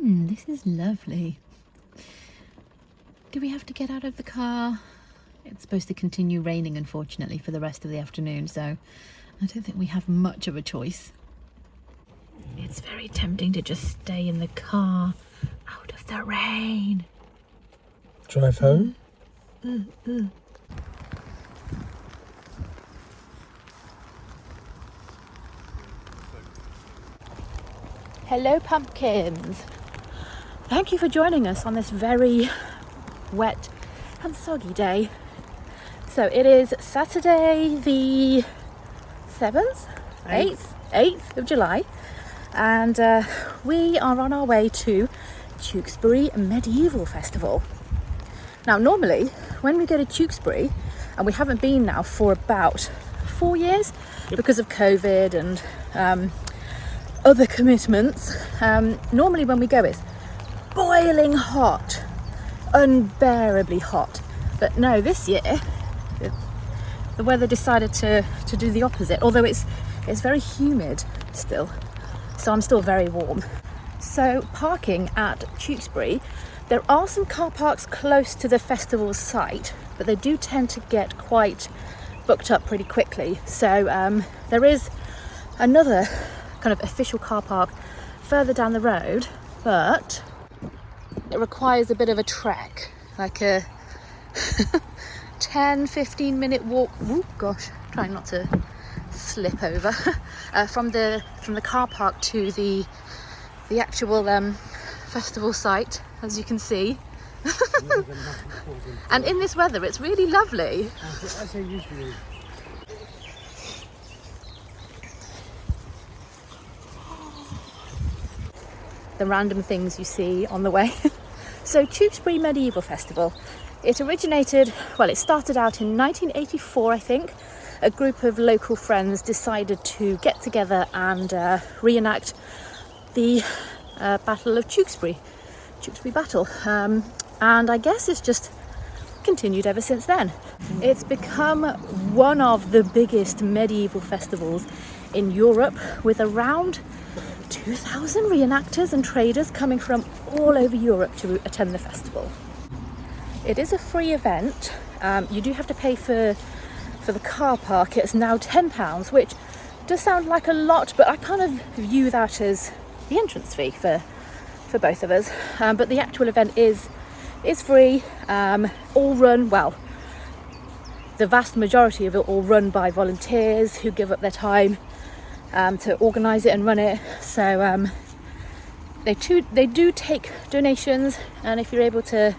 This is lovely. Do we have to get out of the car? It's supposed to continue raining, unfortunately, for the rest of the afternoon, so I don't think we have much of a choice. It's very tempting to just stay in the car out of the rain. Drive home? Hello pumpkins! Thank you for joining us on this very wet and soggy day. So it is Saturday the 7th? 8th of July, and we are on our way to Tewkesbury Medieval Festival. Now normally when we go to Tewkesbury, and we haven't been now for about 4 years because of COVID and other commitments, normally when we go it's boiling hot, unbearably hot. But no, this year the weather decided to do the opposite, although it's very humid still, so I'm still very warm. So parking at Tewkesbury, there are some car parks close to the festival site, but they do tend to get quite booked up pretty quickly. So there is another kind of official car park further down the road, but it requires a bit of a trek, like a 10-15 minute walk. Oh gosh, trying not to slip over from the car park to the actual festival site, as you can see. And in this weather it's really lovely. As they usually. The random things you see on the way. So Tewkesbury Medieval Festival, it originated, well, it started out in 1984, I think. A group of local friends decided to get together and reenact the Battle of Tewkesbury Battle, and I guess it's just continued ever since then. It's become one of the biggest medieval festivals in Europe, with around 2,000 reenactors and traders coming from all over Europe to attend the festival. It is a free event. You do have to pay for the car park. It's now £10, which does sound like a lot, but I kind of view that as the entrance fee for both of us. But the actual event is free, all run, well, the vast majority of it all run by volunteers who give up their time to organise it and run it. So they do take donations, and if you're able to,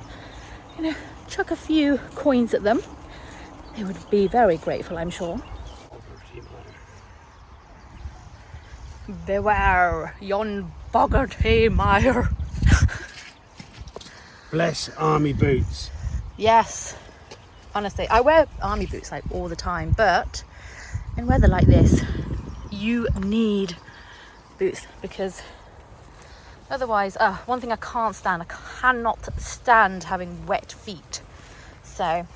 chuck a few coins at them, they would be very grateful, I'm sure. Beware yon Boggarty mire. Bless army boots. Yes, honestly, I wear army boots like all the time, but in weather like this you need boots, because otherwise, one thing I can't stand, I cannot stand having wet feet. So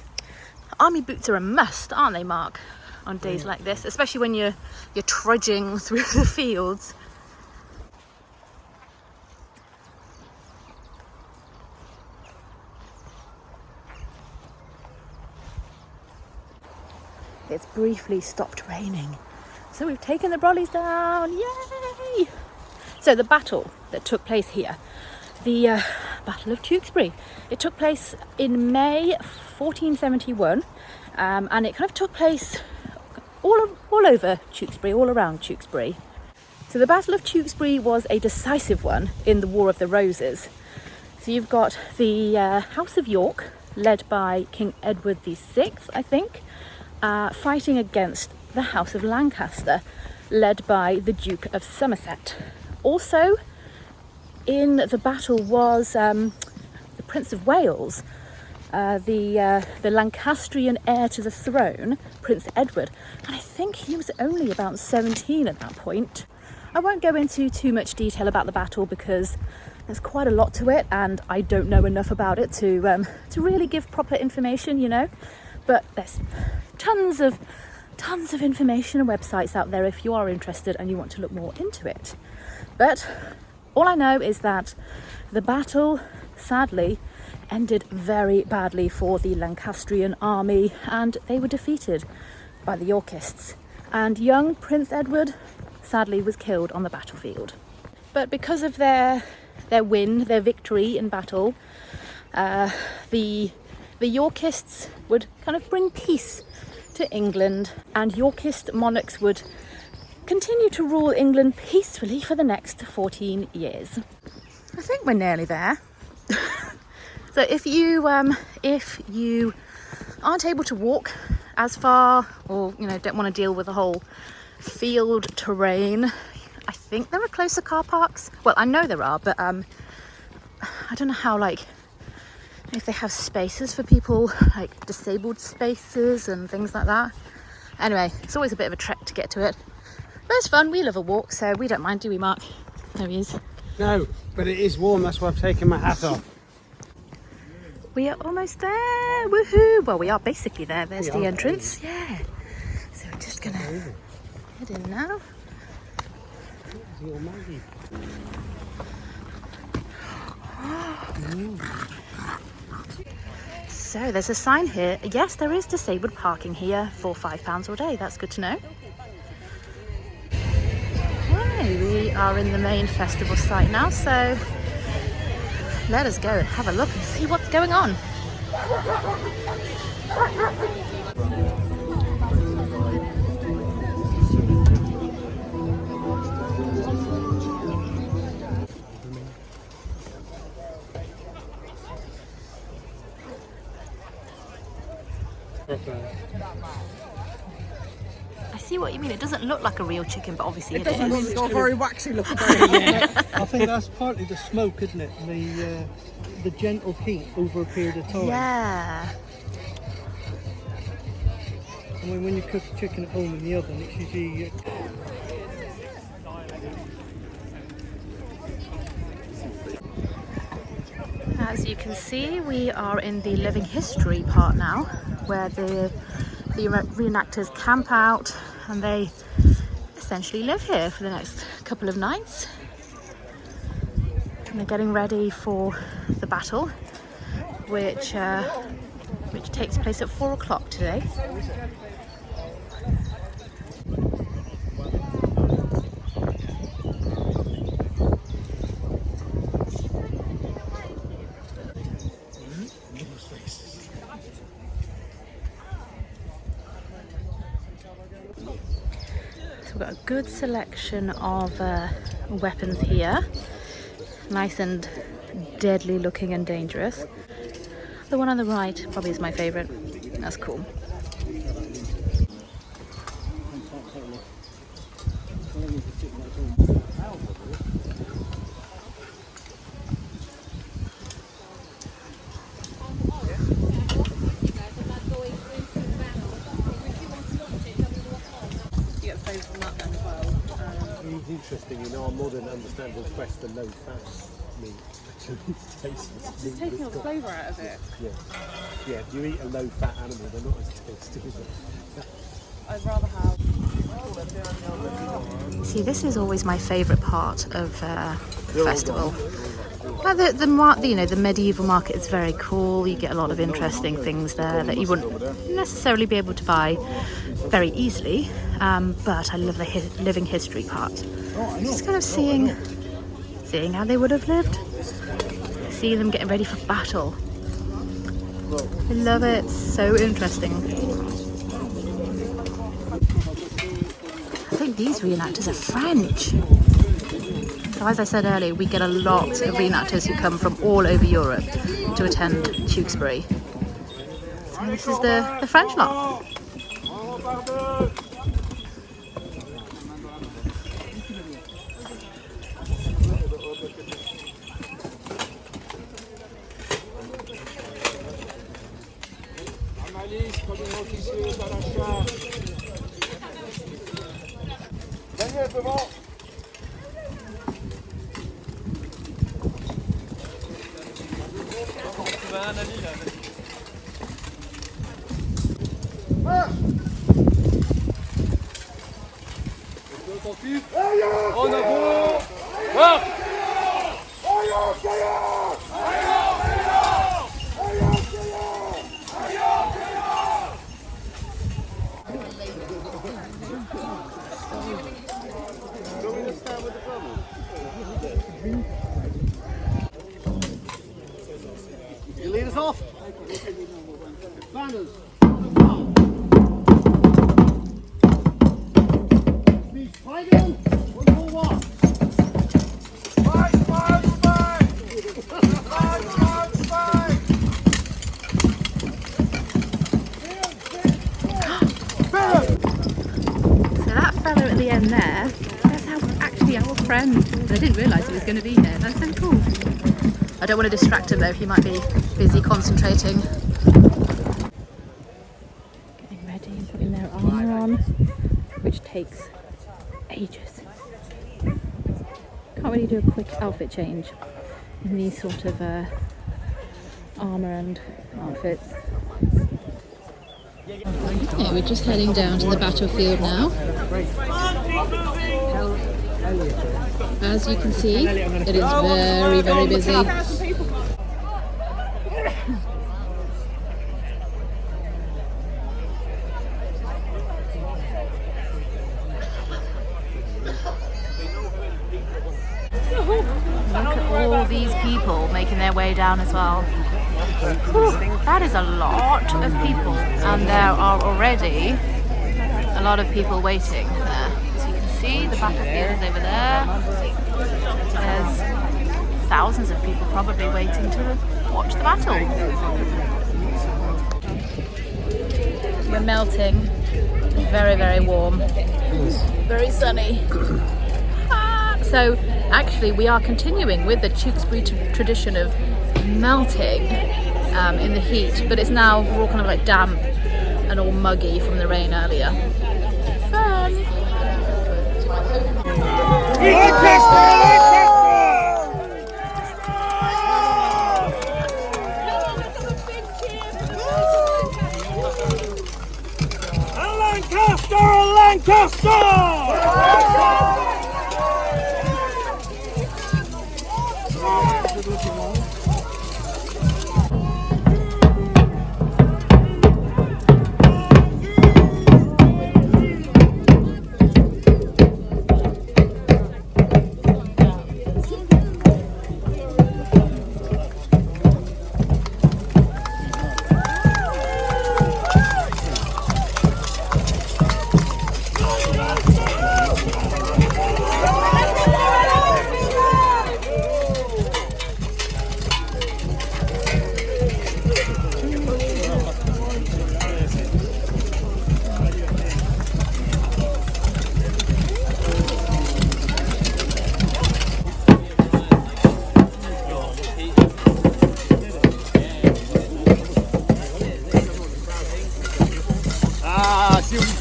army boots are a must, aren't they, Mark, on days like this, especially when you're trudging through the fields. It's briefly stopped raining, so we've taken the brollies down. Yay! So the battle that took place here, the Battle of Tewkesbury, it took place in May 1471, and it kind of took place all over Tewkesbury, all around Tewkesbury. So the Battle of Tewkesbury was a decisive one in the War of the Roses. So you've got the House of York, led by King Edward VI, I think, fighting against the House of Lancaster, led by the Duke of Somerset. Also in the battle was the Prince of Wales, the Lancastrian heir to the throne, Prince Edward, and I think he was only about 17 at that point. I won't go into too much detail about the battle because there's quite a lot to it, and I don't know enough about it to really give proper information, but there's tons of tons of information and websites out there if you are interested and you want to look more into it. But all I know is that the battle, sadly, ended very badly for the Lancastrian army, and they were defeated by the Yorkists. And young Prince Edward, sadly, was killed on the battlefield. But because of their win, their victory in battle, the Yorkists would kind of bring peace to England, and Yorkist monarchs would continue to rule England peacefully for the next 14 years. I think we're nearly there. So if you aren't able to walk as far, or don't want to deal with the whole field terrain, I think there are closer car parks. Well, I know there are, but I don't know how, if they have spaces for people, like disabled spaces and things like that. Anyway, it's always a bit of a trek to get to it, but it's fun. We love a walk, so we don't mind, do we, Mark? There he is. No, but it is warm, that's why I've taken my hat off. We are almost there, woohoo! Well, we are basically there. There's the entrance, yeah. So we're just gonna head in now. So there's a sign here. Yes, there is disabled parking here for £5 a day. That's good to know. Okay, we are in the main festival site now, so let us go and have a look and see what's going on. I see what you mean. It doesn't look like a real chicken, but obviously it doesn't is. It's got a very waxy look about it. I think that's partly the smoke, isn't it? The gentle heat over a period of time. Yeah. I mean, when you cook chicken at home in the oven, it's usually... As you can see, we are in the living history part now, where the reenactors camp out and they essentially live here for the next couple of nights. And they're getting ready for the battle, which takes place at 4 o'clock today. So we've got a good selection of weapons here. Nice and deadly looking and dangerous. The one on the right probably is my favourite. That's cool. It's interesting in our modern understanding of quest for low fat meat. Just taking all the flavour out of it. Yeah, if you eat a low fat animal, they're not as tasty, is it? I'd rather have... See, this is always my favourite part of the festival. The medieval market is very cool. You get a lot of interesting things there that you wouldn't necessarily be able to buy very easily. But I love the living history part. Just kind of seeing how they would have lived. Seeing them getting ready for battle. I love it. So interesting. I think these reenactors are French. So as I said earlier, we get a lot of reenactors who come from all over Europe to attend Tewkesbury. So this is the French lot. You lead us off. Banners. Please, fighting. 141. So that fella at the end there, that's actually our friend. I didn't realise he was going to be here. That's so cool. I don't want to distract him though, he might be busy concentrating. Getting ready and putting their armour on, which takes ages. Can't really do a quick outfit change in these sort of armour and outfits. Okay, we're just heading down to the battlefield now. As you can see, it is very, very busy. Look at all these people making their way down as well. That is a lot of people, and there are already a lot of people waiting there. As you can see, the battlefield is over there. There's thousands of people probably waiting to watch the battle. We're melting. It's very, very warm. Very sunny. So actually we are continuing with the Tewkesbury tradition of melting in the heat, but it's now we're all kind of like damp and all muggy from the rain earlier. Fun!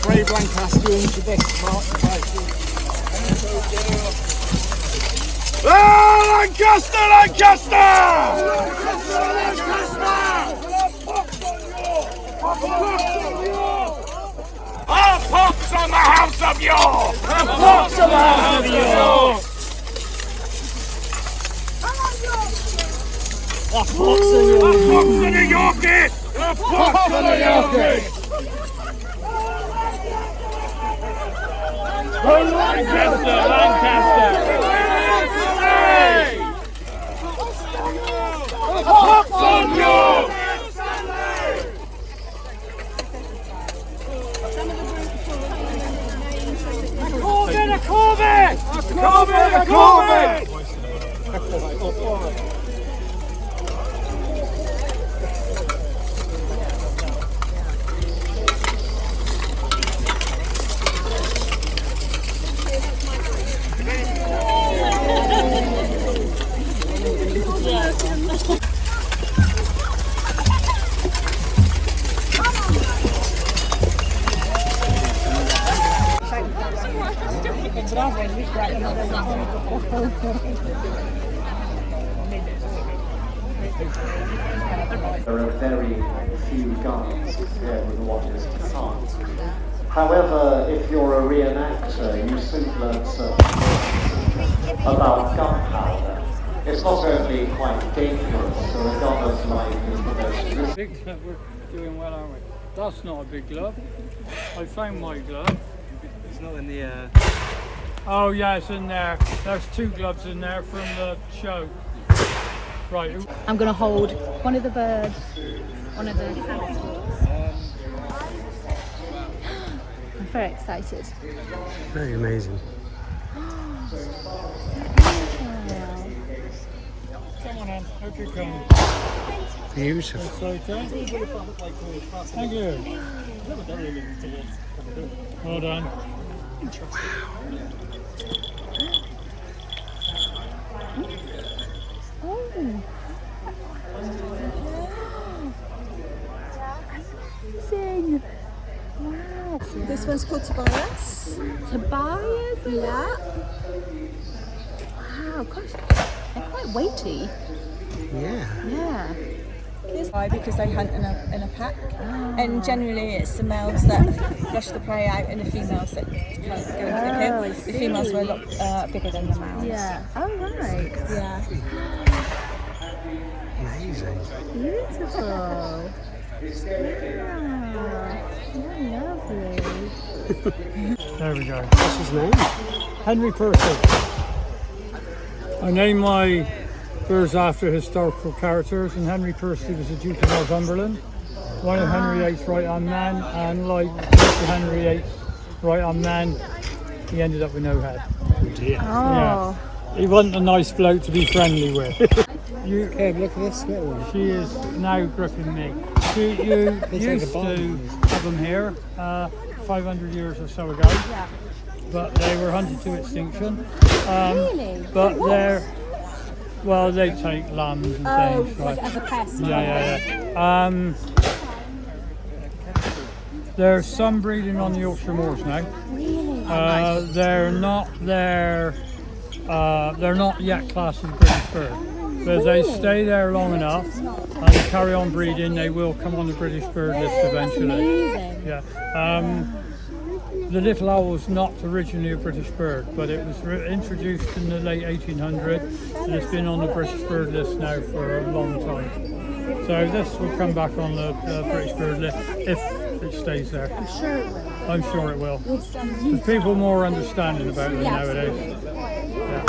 Brave Lancastrians, the best smart fighting. Lancaster! Lancaster! Our pox on the house of York! Our pox on the house of York! Our pox on the Yorkies! Our pox on the Yorkies! Lancaster! Lancaster! Pox on York! A Corvette! A Corvette! There are very few guards compared with what is facades. However, if you're a reenactor, you soon learn certain things about gunpowder. It's not only quite dangerous, so a gunner's life is the most risky. Big glove, we're doing well, aren't we? That's not a big glove. I found my glove. It's not in the Oh yeah, it's in there. There's 2 gloves in there from the show. Right. I'm going to hold one of the birds, one of the Harris hawks. I'm very excited. Very amazing. Come on in, hope you come. Beautiful. Okay. Thank you. Well done. Oh. Amazing. Wow. This one's called Tobias. Tobias? Yeah. Wow, gosh, they're quite weighty. Yeah. Yeah. Why? Because they hunt in a pack, and generally it's the males that flush the prey out and the females that kind of go into the kill. The females were a lot bigger than the males. Yeah. Oh, right. Yeah. Amazing. Beautiful. Wow. Lovely. There we go. What's his name? Henry Percy. I named my birds after historical characters, and Henry Percy was the Duke of Northumberland, one of Henry VIII's right-hand man, and like Mr. Henry VIII's right-hand man, he ended up with no head. Oh dear. Oh. Yeah. He wasn't a nice bloke to be friendly with. Okay, look at this little one. She is now gripping me. You used to have them here 500 years or so ago, but they were hunted to extinction. Really? But well, they take lambs and things. Right? As a pest. Yeah. There's some breeding on the Yorkshire moors now. Really? They're not there. They're not yet classed as British bird. But if they stay there long enough and carry on breeding, they will come on the British bird list eventually. Amazing. Yeah. The little owl was not originally a British bird, but it was introduced in the late 1800s, and it's been on the British bird list now for a long time. So this will come back on the British bird list if it stays there. I'm sure it will. There's people more understanding about it nowadays. Yeah.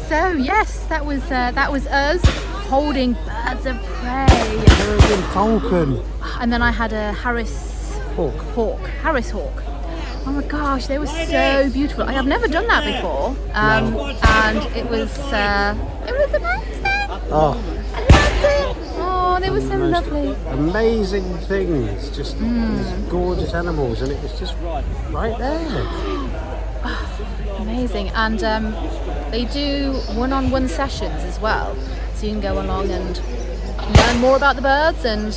So yes, that was us holding birds of prey. Falcon. And then I had a Harris hawk. Oh my gosh, they were so beautiful. I have never done that before, and it was amazing. Oh. I loved it. Oh, they were so lovely. Amazing things. Just these gorgeous animals, and it was just right there. Amazing, and they do one-on-one sessions as well, so you can go along and learn more about the birds and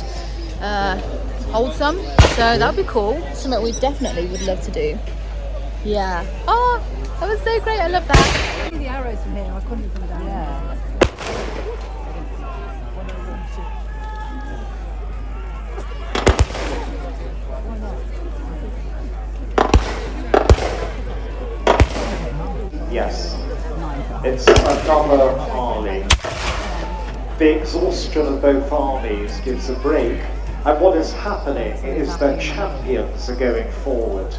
hold some. So that would be cool. Something we definitely would love to do. Yeah. Oh, that was so great. I love that. The arrows from here, I couldn't come down. Yeah. Yes, it's another army. The exhaustion of both armies gives a break, and what is happening is that champions are going forward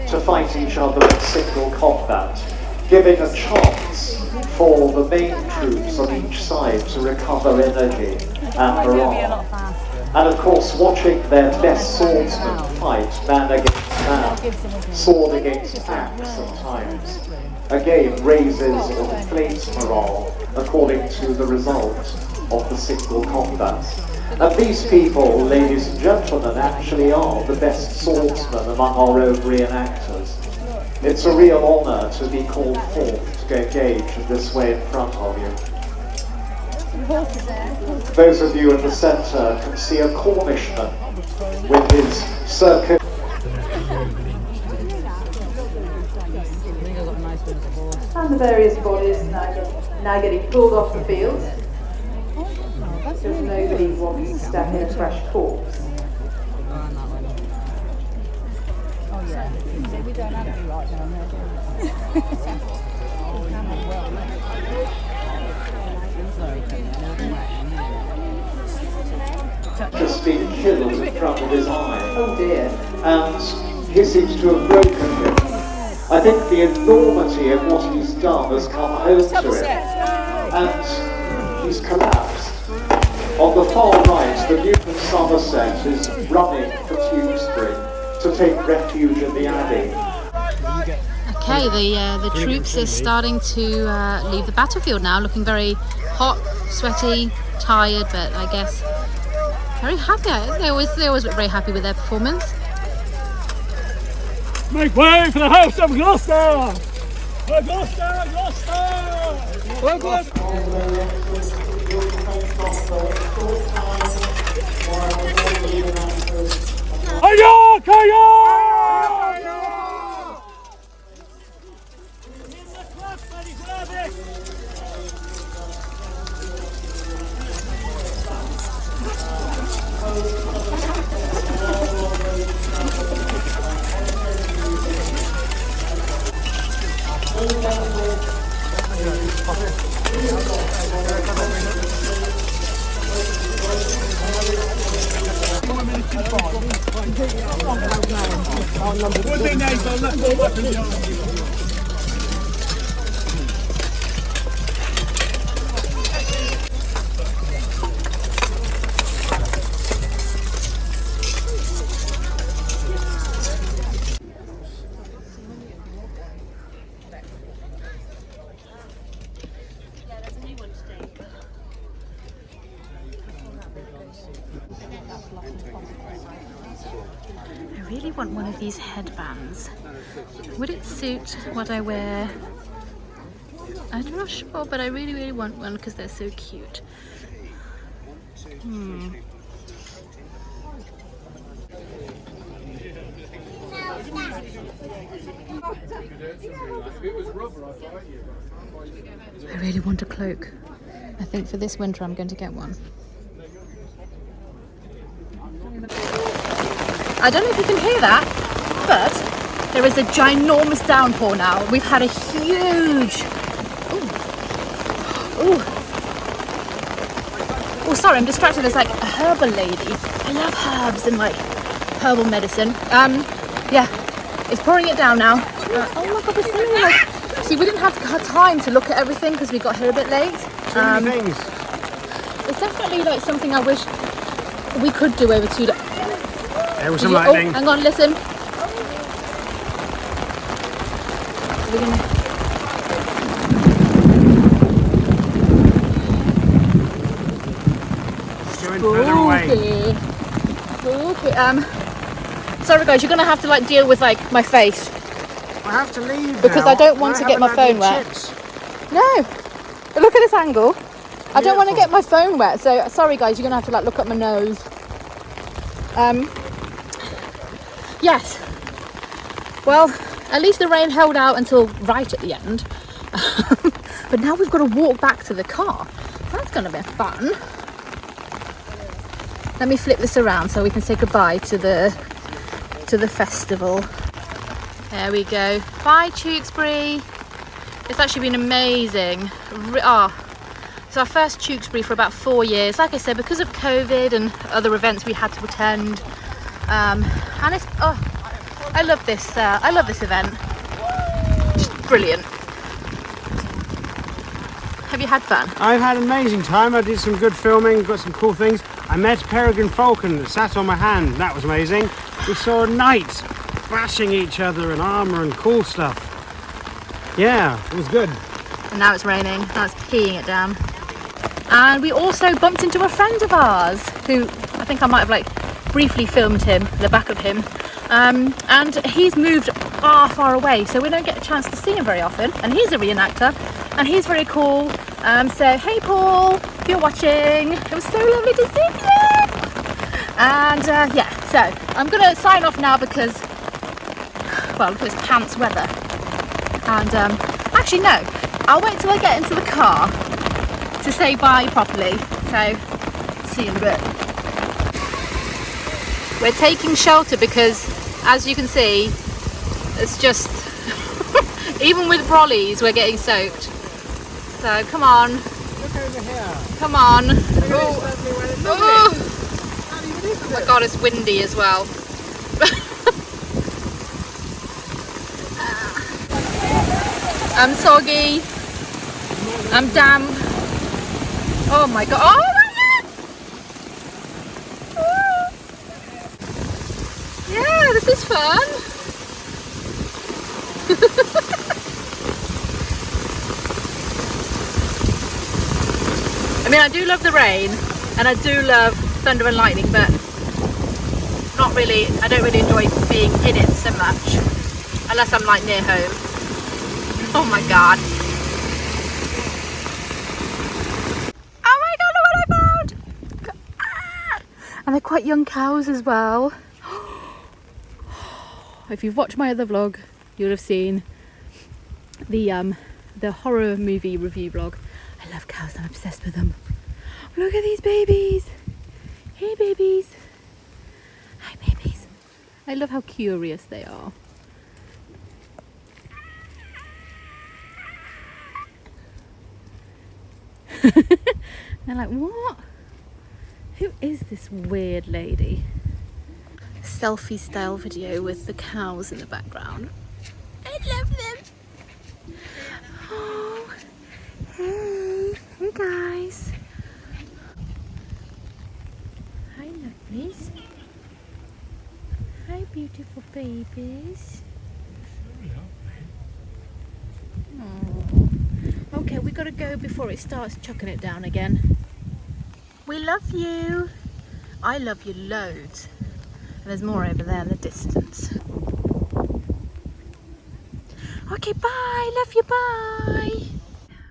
to fight each other in single combat, giving a chance for the main troops on each side to recover energy and morale. And of course, watching their best swordsmen fight man against man, sword against axe sometimes, again raises or inflates morale according to the result of the single combat. And these people, ladies and gentlemen, actually are the best swordsmen among our own reenactors. It's a real honour to be called forth to engage in this way in front of you. Those of you in the centre can see a Cornishman with his circuit. And the various bodies now getting pulled off the field, because nobody wants to step in a fresh corpse. We don't have to right down there, do Just been killed in front of his eye. Oh dear. And he seems to have broken him. I think the enormity of what he's done has come home to him, and he's collapsed. On the far right, the Duke of Somerset is running for Tewkesbury to take refuge in the Abbey. Okay, the troops are starting to leave the battlefield now, looking very hot, sweaty, tired, but I guess very happy. They always look very happy with their performance. Make way for the House of Gloucester! Gloucester! Gloucester! Hiya! Hiya! I really want one of these headbands. Would it suit what I wear? I'm not sure, but I really want one because they're so cute. I really want a cloak. I think for this winter I'm going to get one. I don't know if you can hear that, but there is a ginormous downpour now. We've had a huge... Oh, sorry, I'm distracted. There's like a herbal lady. I love herbs and like herbal medicine. Yeah, it's pouring it down now. Oh my god, there's so many like... See, we didn't have time to look at everything because we got here a bit late. So many things. It's definitely like something I wish we could do over 2 days. There was some lightning. Oh, hang on, listen. We're gonna... It's going further away. Okay. Sorry guys, you're gonna have to like deal with like my face I have to leave because now. I don't want to get my phone wet. No, but look at this angle. I don't want to get my phone wet, so sorry guys, you're gonna have to like look up my nose. Yes. Well, at least the rain held out until right at the end. But now we've got to walk back to the car. That's gonna be fun. Let me flip this around so we can say goodbye to the festival. There we go. Bye Tewkesbury. It's actually been amazing. It's our first Tewkesbury for about 4 years. Like I said, because of COVID and other events we had to attend. And it's I love this event. Just brilliant. Have you had fun? I've had an amazing time. I did some good filming, got some cool things. I met Peregrine Falcon that sat on my hand. That was amazing. We saw knights bashing each other and armour and cool stuff. Yeah, it was good. And now it's raining. Now it's peeing it down. And we also bumped into a friend of ours who I think I might have like briefly filmed him, the back of him. And he's moved far away, so we don't get a chance to see him very often. And he's a reenactor, and he's very cool. So hey Paul, if you're watching, it was so lovely to see you. And yeah, so I'm gonna sign off now because, well, look at this pants weather. And actually no, I'll wait till I get into the car to say bye properly. So see you in a bit. We're taking shelter because, as you can see, It's just, even with brollies, we're getting soaked. So come on. Look over here. Come on. Oh. Oh my god, it's windy as well. I'm soggy. I'm damp. Oh my god. Oh my god! Oh. Yeah, this is fun. I mean, I do love the rain and I do love thunder and lightning, but not really, I don't really enjoy being in it so much unless I'm like near home. Oh my god. Oh my god, look what I found! Ah! And they're quite young cows as well. If you've watched my other vlog, you'll have seen the horror movie review vlog. I love cows, I'm obsessed with them. Look at these babies. Hey babies. Hi babies. I love how curious they are. They're like, what? Who is this weird lady? Selfie style video with the cows in the background. I love them. Oh, hey, hey guys. Hi lovelies. Hi beautiful babies. Oh. Okay, we gotta go before it starts chucking it down again. We love you. I love you loads. And there's more over there in the distance. Okay, bye. Love you, bye.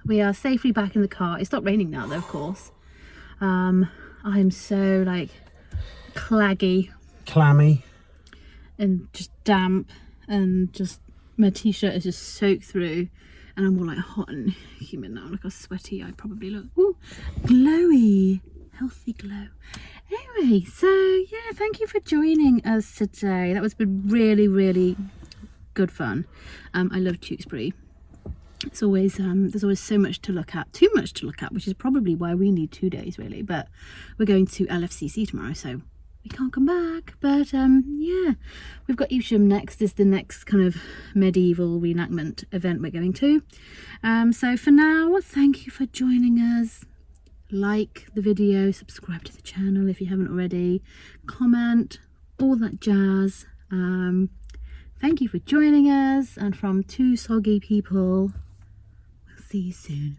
We are safely back in the car. It stopped raining now though, of course. I'm so like claggy. Clammy. And just damp and just my t-shirt is just soaked through and I'm all like hot and humid now. Look how sweaty I probably look. Ooh, glowy, healthy glow. Anyway, so yeah, thank you for joining us today. That was been really good fun. I love Tewkesbury. It's always there's always so much to look at, too much to look at, which is probably why we need 2 days really. But we're going to LFCC tomorrow, so we can't come back. But yeah, we've got Evesham next, is the next kind of medieval reenactment event we're going to. So for now, thank you for joining us. Like the video, subscribe to the channel if you haven't already, comment, all that jazz. Thank you for joining us, and from two soggy people, we'll see you soon.